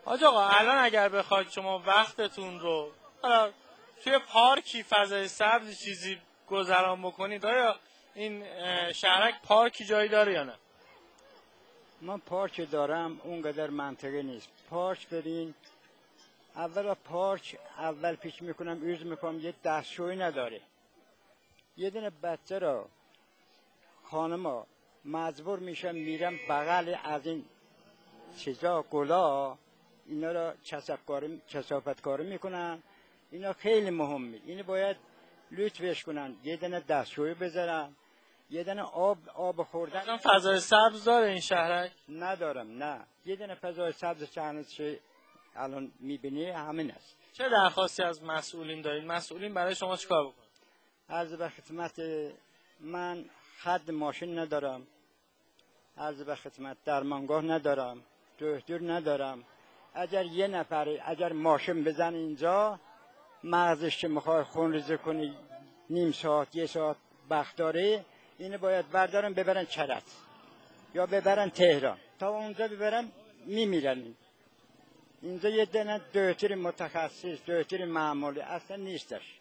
حاج آقا الان اگر بخواید شما وقتتون رو حالا توی پارکی فضای سبز چیزی گذران بکنید، آیا این شهرک پارکی جایی داره یا نه؟ من پارک دارم، اونقدر منطقه نیست. پارک برین، اول پیش میکنم عرض میکنم یه دستشویی نداره. یه دونه بچه را خانما مجبور میشن میرن بغل از این چیزا گلا، اینا را کثافت کاری میکنن. اینا خیلی مهمه، اینو باید لطفش کنن، یه دونه دستشویی بذارن، یه دونه آب خوردن. فضای سبز داره این شهرک؟ ندارم، نه. یه دونه فضای سبز چه الان میبینی همین است. چه درخواستی از مسئولین دارید؟ مسئولین برای شما چیکار بکنن؟ عرض به خدمت، من خط ماشین ندارم، عرض به خدمت درمانگاه ندارم، دکتر ندارم. اگر یه نفر اگر ماشین بزن اینجا، مغزش که میخوای خون ریزی کنی نیم ساعت یه ساعت وقت داره، اینو باید بردارن ببرن کرج یا ببرن تهران، تا اونجا ببرن میمیرن. اینجا یه دونه دکتر متخصص، دکتر معمولی اصلا نیستش.